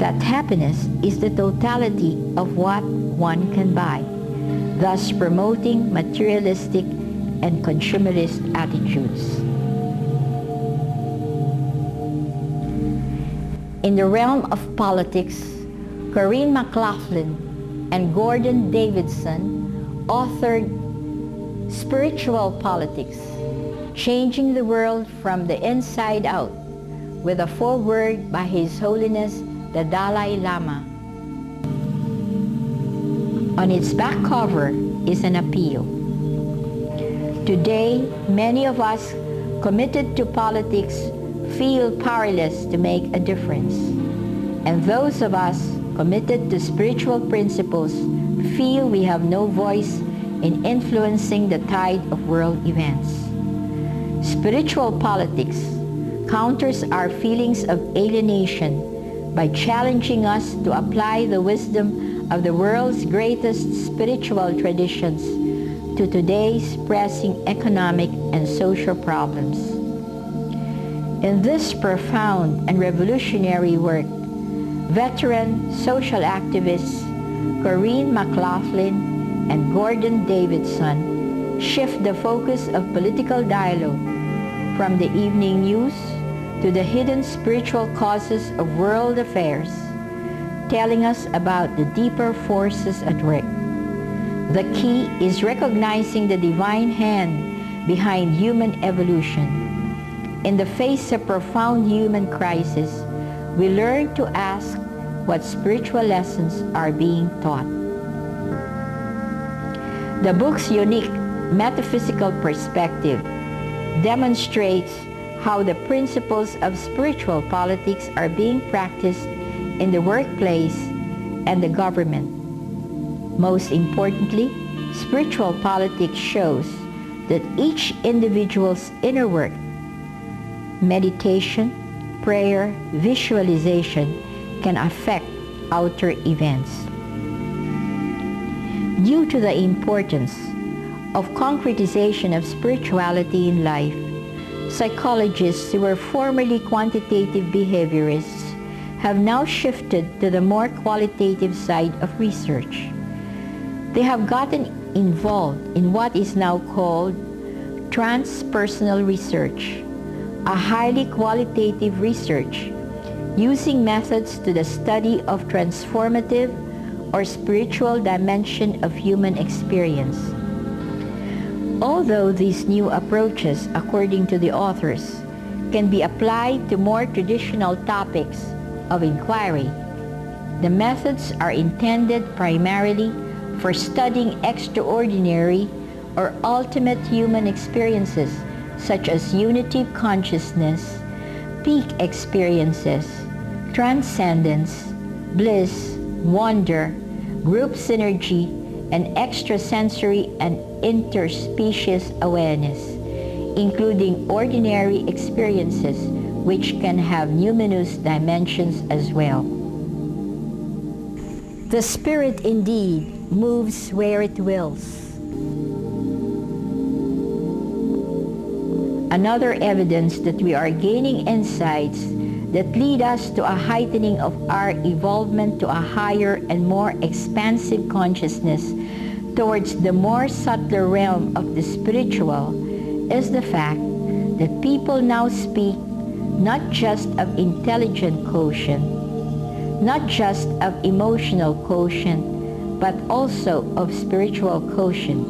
that happiness is the totality of what one can buy, thus promoting materialistic and consumerist attitudes. In the realm of politics, Corinne McLaughlin and Gordon Davidson authored Spiritual Politics, Changing the World from the Inside Out, with a foreword by His Holiness the Dalai Lama. On its back cover is an appeal. Today, many of us committed to politics feel powerless to make a difference, and those of us committed to spiritual principles feel we have no voice in influencing the tide of world events. Spiritual politics counters our feelings of alienation by challenging us to apply the wisdom of the world's greatest spiritual traditions to today's pressing economic and social problems. In this profound and revolutionary work, veteran social activists Corinne McLaughlin and Gordon Davidson shift the focus of political dialogue from the evening news to the hidden spiritual causes of world affairs, telling us about the deeper forces at work. The key is recognizing the divine hand behind human evolution. In the face of profound human crisis, we learn to ask what spiritual lessons are being taught. The book's unique metaphysical perspective demonstrates how the principles of spiritual politics are being practiced in the workplace and the government. Most importantly, spiritual politics shows that each individual's inner work, meditation, prayer, visualization, can affect outer events. Due to the importance of concretization of spirituality in life, psychologists who were formerly quantitative behaviorists have now shifted to the more qualitative side of research. They have gotten involved in what is now called transpersonal research, a highly qualitative research using methods to the study of transformative or spiritual dimension of human experience. Although these new approaches, according to the authors, can be applied to more traditional topics of inquiry, the methods are intended primarily for studying extraordinary or ultimate human experiences such as unity consciousness, peak experiences, transcendence, bliss, wonder, group synergy, and extrasensory and interspecies awareness, including ordinary experiences which can have numinous dimensions as well. The Spirit indeed moves where it wills. Another evidence that we are gaining insights that lead us to a heightening of our evolvement to a higher and more expansive consciousness towards the more subtler realm of the spiritual is the fact that people now speak not just of intelligent quotient, not just of emotional quotient, but also of spiritual quotient.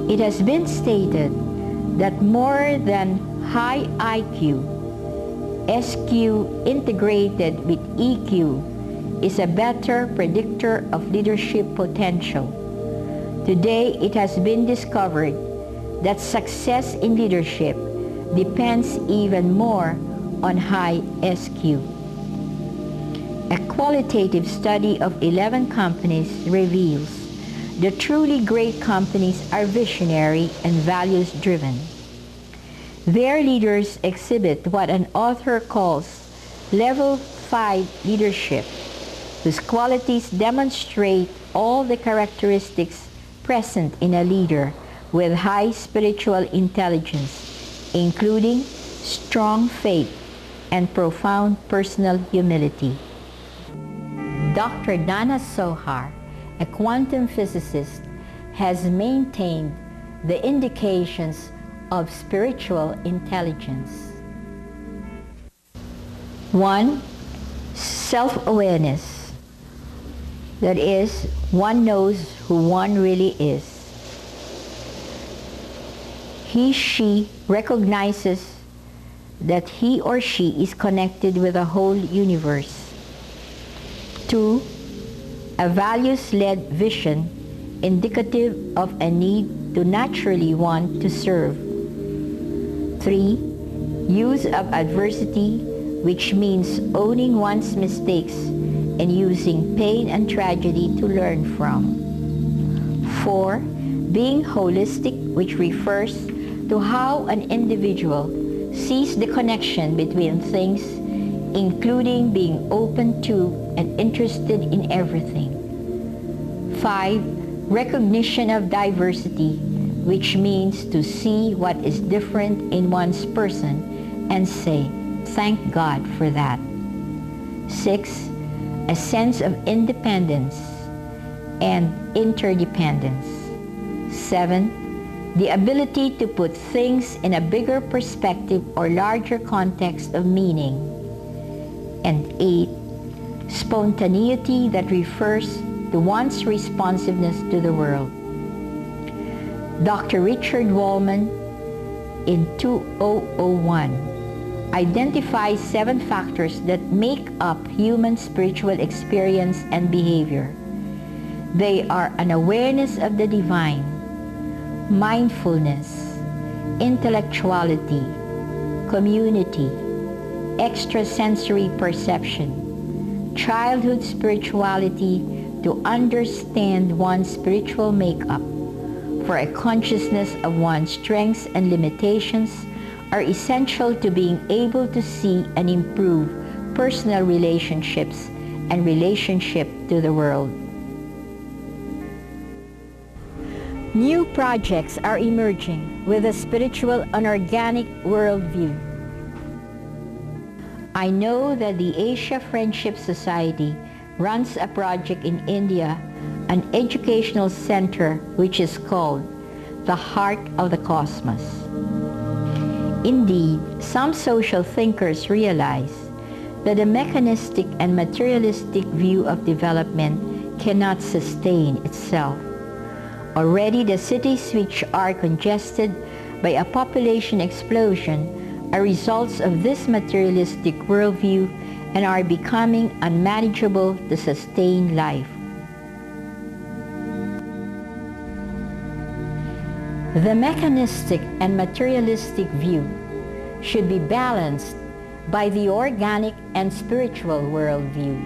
It has been stated that more than high IQ, SQ integrated with EQ is a better predictor of leadership potential. Today, it has been discovered that success in leadership depends even more on high SQ. A qualitative study of 11 companies reveals the truly great companies are visionary and values-driven. Their leaders exhibit what an author calls Level 5 leadership, whose qualities demonstrate all the characteristics present in a leader with high spiritual intelligence, including strong faith and profound personal humility. Dr. Nana Sohar, a quantum physicist, has maintained the indications of spiritual intelligence. 1. Self-awareness. That is, one knows who one really is. He/she recognizes that he or she is connected with the whole universe. 2. A values-led vision indicative of a need to naturally want to serve. 3. Use of adversity, which means owning one's mistakes and using pain and tragedy to learn from. 4. Being holistic, which refers to how an individual sees the connection between things, including being open to and interested in everything. 5. Recognition of diversity, which means to see what is different in one's person and say, thank God for that. 6. A sense of independence and interdependence. 7. The ability to put things in a bigger perspective or larger context of meaning. And 8. Spontaneity that refers to one's responsiveness to the world. Dr. Richard Wallman, in 2001, identifies 7 factors that make up human spiritual experience and behavior. They are an awareness of the divine, mindfulness, intellectuality, community, extrasensory perception, childhood spirituality to understand one's spiritual makeup, for a consciousness of one's strengths and limitations are essential to being able to see and improve personal relationships and relationship to the world. New projects are emerging with a spiritual and organic worldview. I know that the Asia Friendship Society runs a project in India, an educational center which is called the Heart of the Cosmos. Indeed, some social thinkers realize that a mechanistic and materialistic view of development cannot sustain itself. Already the cities which are congested by a population explosion are results of this materialistic worldview and are becoming unmanageable to sustain life. The mechanistic and materialistic view should be balanced by the organic and spiritual worldview.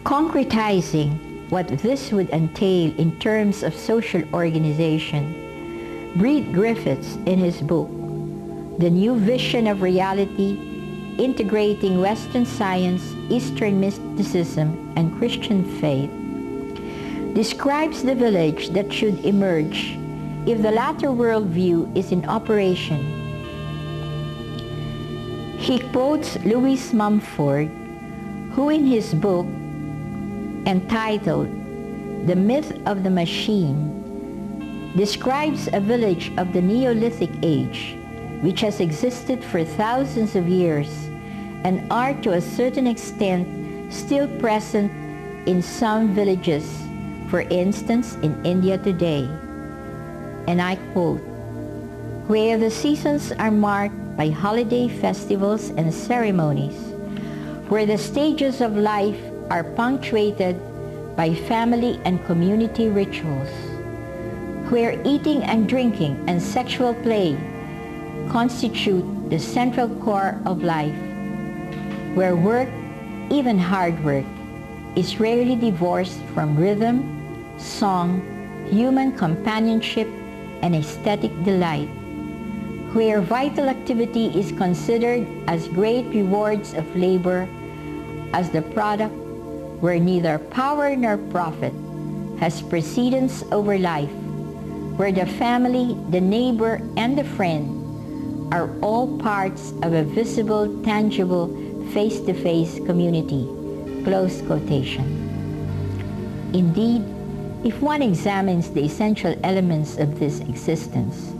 Concretizing what this would entail in terms of social organization, Breed Griffiths, in his book, The New Vision of Reality, Integrating Western Science, Eastern Mysticism, and Christian Faith, describes the village that should emerge if the latter worldview is in operation. He quotes Louis Mumford, who in his book entitled The Myth of the Machine describes a village of the Neolithic age which has existed for thousands of years and are to a certain extent still present in some villages, for instance in India today. And I quote, where the seasons are marked by holiday festivals and ceremonies, where the stages of life are punctuated by family and community rituals, where eating and drinking and sexual play constitute the central core of life, where work, even hard work, is rarely divorced from rhythm, song, human companionship, and aesthetic delight, where vital activity is considered as great rewards of labor, as the product where neither power nor profit has precedence over life, where the family, the neighbor, and the friend are all parts of a visible, tangible, face-to-face community, close quotation. Indeed, if one examines the essential elements of this existence,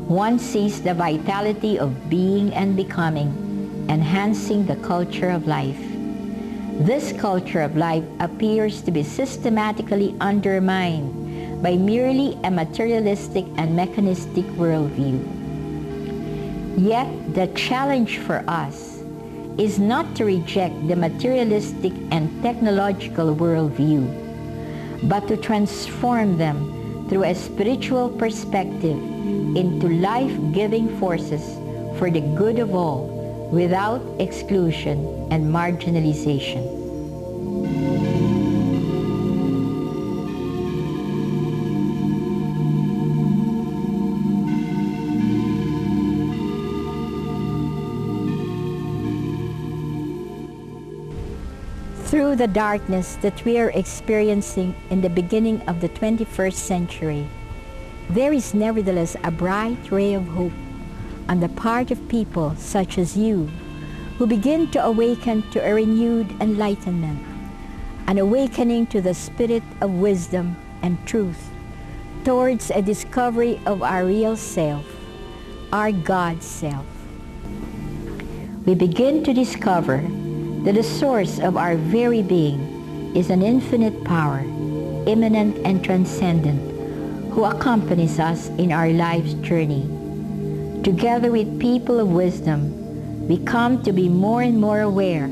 one sees the vitality of being and becoming, enhancing the culture of life. This culture of life appears to be systematically undermined by merely a materialistic and mechanistic worldview. Yet the challenge for us is not to reject the materialistic and technological worldview, but to transform them through a spiritual perspective into life-giving forces for the good of all, without exclusion and marginalization. Through the darkness that we are experiencing in the beginning of the 21st century, there is nevertheless a bright ray of hope on the part of people such as you, who begin to awaken to a renewed enlightenment, an awakening to the spirit of wisdom and truth, towards a discovery of our real self, our God self. We begin to discover that the source of our very being is an infinite power, immanent and transcendent, who accompanies us in our life's journey. Together with people of wisdom, we come to be more and more aware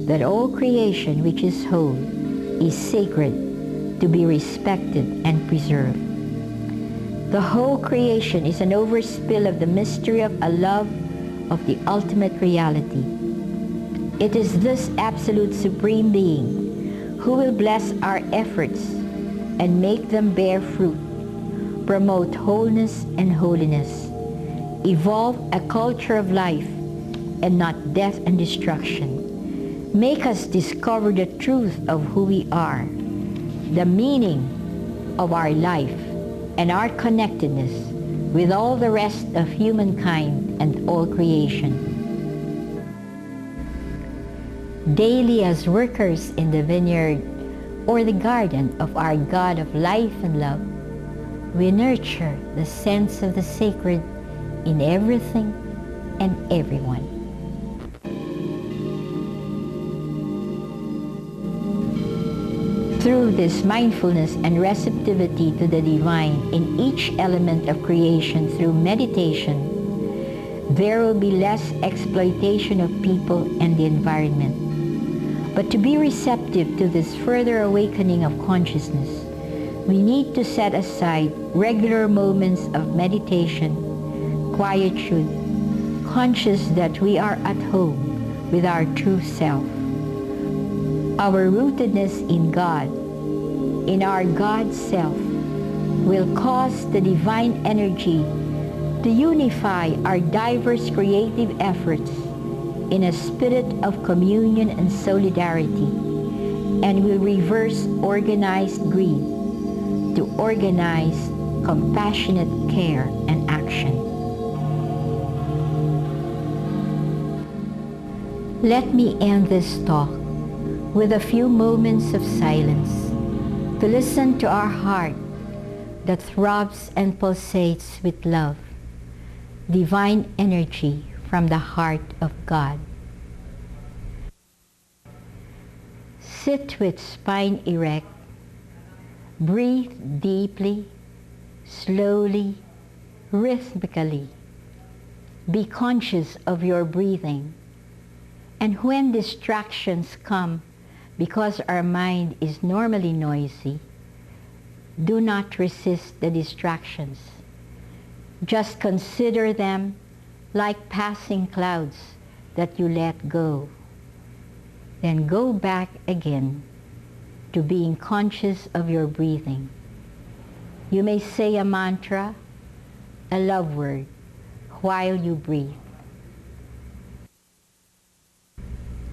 that all creation which is whole is sacred, to be respected and preserved. The whole creation is an overspill of the mystery of a love of the ultimate reality. It is this absolute supreme being who will bless our efforts and make them bear fruit, promote wholeness and holiness, evolve a culture of life and not death and destruction, make us discover the truth of who we are, the meaning of our life, and our connectedness with all the rest of humankind and all creation. Daily as workers in the vineyard or the garden of our God of life and love, we nurture the sense of the sacred in everything and everyone. Through this mindfulness and receptivity to the divine in each element of creation through meditation, there will be less exploitation of people and the environment. But to be receptive to this further awakening of consciousness, we need to set aside regular moments of meditation, quietude, conscious that we are at home with our true self. Our rootedness in God, in our God self, will cause the divine energy to unify our diverse creative efforts in a spirit of communion and solidarity, and will reverse organized greed to organized, compassionate care and action. Let me end this talk with a few moments of silence to listen to our heart that throbs and pulsates with love, divine energy from the heart of God. Sit with spine erect. Breathe deeply, slowly, rhythmically. Be conscious of your breathing. And when distractions come, because our mind is normally noisy, do not resist the distractions. Just consider them like passing clouds that you let go. Then go back again to being conscious of your breathing. You may say a mantra, a love word, while you breathe.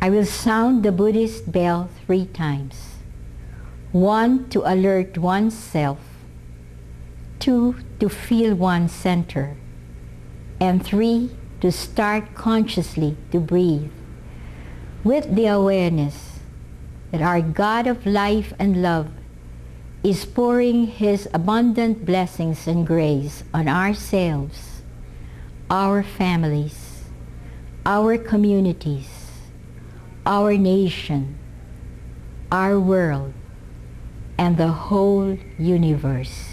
I will sound the Buddhist bell 3 times. 1, to alert oneself. 2, to feel one's center. And 3, to start consciously to breathe. with the awareness that our God of life and love is pouring His abundant blessings and grace on ourselves, our families, our communities, our nation, our world, and the whole universe.